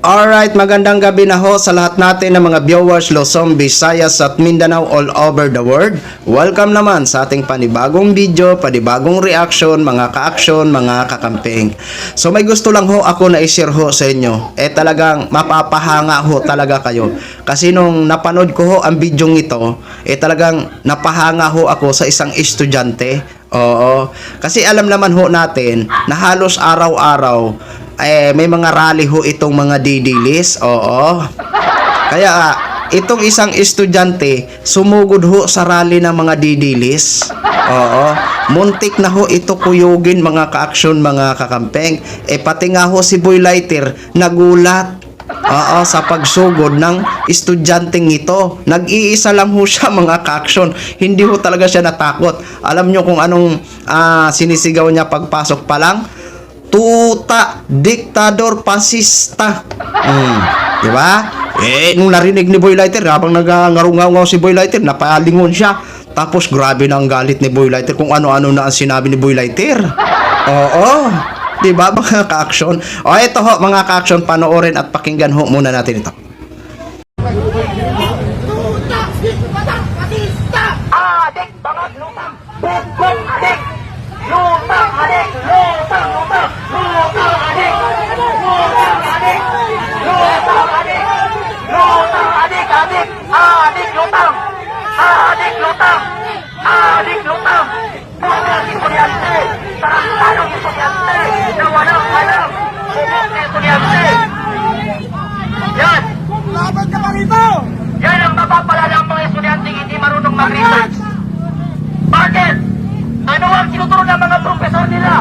Alright, magandang gabi na ho sa lahat natin ng mga viewers Luzon, Visayas at Mindanao all over the world. Welcome naman sa ating panibagong video, panibagong reaction, mga ka-action, mga kakamping. So may gusto lang ho ako na i-share ho sa inyo. Talagang mapapahanga ho talaga kayo. Kasi nung napanood ko ho ang video ito, talagang napahanga ho ako sa isang estudyante. Oo, kasi alam naman ho natin na halos araw-araw may mga rally ho itong mga didilis. Oo. Kaya itong isang estudyante sumugod ho sa rally ng mga didilis. Oo. Muntik na ho ito kuyugin, mga ka-action, mga kakampeng. Pati nga ho si Boy Lighter nagulat. Oo, sa pagsugod ng estudyanteng ito. Nag-iisa lang ho siya, mga ka-action. Hindi ho talaga siya natakot. Alam nyo kung anong sinisigaw niya pagpasok pa lang? Tuta, diktador, pasista. Diba? Nung narinig ni Boy Lighter, habang nag-ngarungaw si Boy Lighter, napalingon siya. Tapos grabe na ang galit ni Boy Lighter kung ano-ano na ang sinabi ni Boy Lighter. Oo. Diba, mga ka-action? O ito ho, mga ka-action, panoorin at pakinggan ho muna natin ito. Tuta, diktador, pasista. Adik, bangat, lutang. Bukong adik. Lutang, adik. Lutang, lutang. Lutang, adik. Lutang, adik. Lutang, adik. Lutang, adik, adik. Adik, lutang. Adik, lutang. Adik, lutang. Mga estudyante. Tarantadong estudyante. Na walang alam. Bukong estudyante. Yan. Laban ka pa rito! Yan ang mapapalala ang mga estudyanteng hindi marunong mag-research. Bakit? Ano ang tinuturo ng mga profesor nila?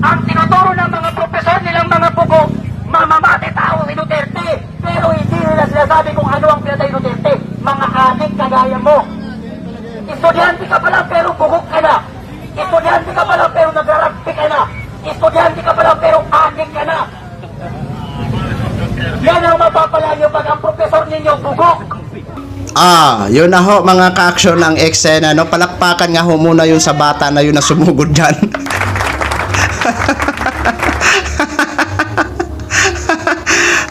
Ang tinuturo ng mga profesor nilang mga buko, mamamate tao si Duterte. Pero hindi nila sinasabi kung ano ang pinatay ni Duterte. Mga adik kagaya mo. Estudyante ka pa lang pero bugok ka na. Estudyante ka pa lang pero nagraragpi ka na. Estudyante ka pa lang pero adik ka na. Yan ang mapapala nyo pag ang profesor ninyo bugok. Yun na ho, mga ka-action, ang eksena, no? Palakpakan nga ho muna yun sa bata na yun na sumugod dyan.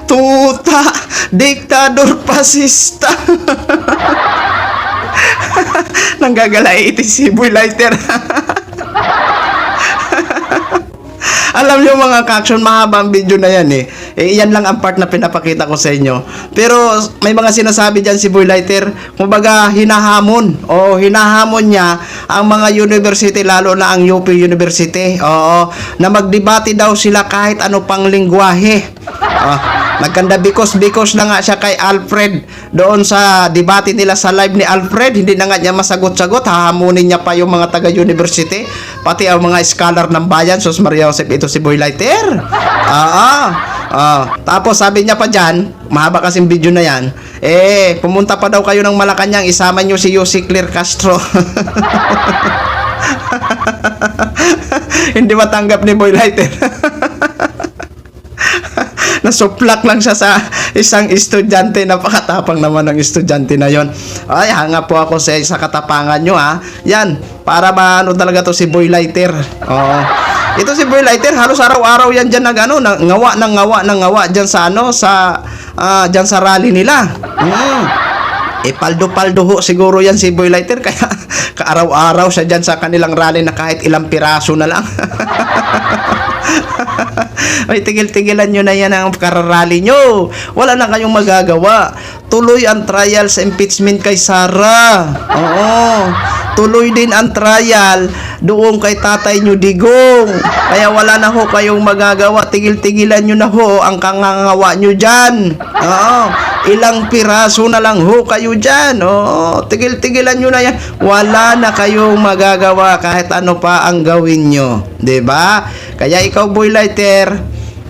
Tuta, diktador, pasista. Nanggagalay iti si Boy Lighter. Alam nyo, mga ka-action, mahaba ang video na yan yan lang ang part na pinapakita ko sa inyo. Pero may mga sinasabi dyan si Boy Lighter, kumbaga hinahamon niya ang mga university, lalo na ang UP University. Oo, na magdebate daw sila kahit ano pang lingwahe. Nagkanda bikos na nga siya kay Alfred doon sa debate nila sa live ni Alfred. Hindi na nga niya masagot-sagot, hahamunin niya pa yung mga taga-university, pati ang mga scholar ng bayan. Sus Maria Josep, ito si Boy Lighter. Tapos sabi niya pa dyan, mahaba kasing video na yan, pumunta pa daw kayo ng Malacanang, isama nyo si Yossi Claire Castro. Hindi matanggap ni Boy Lighter. Nasuplak lang siya sa isang estudyante. Napakatapang naman ng estudyante na yon. Ay, hanga po ako sa katapangan nyo, yan, para maano talaga to si Boy Lighter. Ito si Boy Lighter, halos araw-araw yan dyan ngawa dyan sa dyan sa rally nila. Paldo-paldo ho siguro yan si Boy Lighter, kaya kaaraw-araw siya dyan sa kanilang rally na kahit ilang piraso na lang. Ay, tigil-tigilan nyo na yan ang kararally nyo. Wala na kayong magagawa. Tuloy ang trial sa impeachment kay Sara. Tuloy din ang trial doon kay tatay nyo Digong. Kaya wala na ho kayong magagawa. Tigil-tigilan nyo na ho ang kangangawa nyo dyan. Ilang piraso na lang ho kayo dyan. Tigil-tigilan nyo na yan. Wala na kayong magagawa kahit ano pa ang gawin nyo. Diba? Kaya ikaw, Boy Lighter,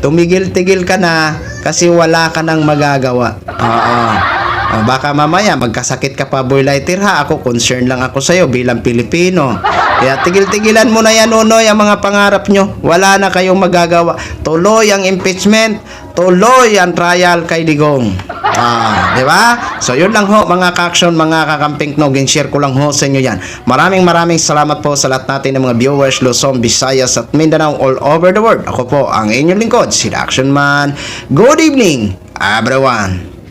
tumigil-tigil ka na kasi wala ka nang magagawa. Baka mamaya magkasakit ka pa, Boy Lighter, Ako concern lang ako sa'yo bilang Pilipino. Kaya tigil-tigilan mo na yan, Nonoy, ang mga pangarap nyo. Wala na kayong magagawa. Tuloy ang impeachment, tuloy ang trial kay Digong. Di ba? So yun lang ho mga ka-action, mga kakamping no, share ko lang ho sa inyo yan. Maraming salamat po sa lahat natin ng mga viewers Luzon, Visayas at Mindanao all over the world. Ako po ang inyong lingkod, si The Action Man. Good evening, everyone.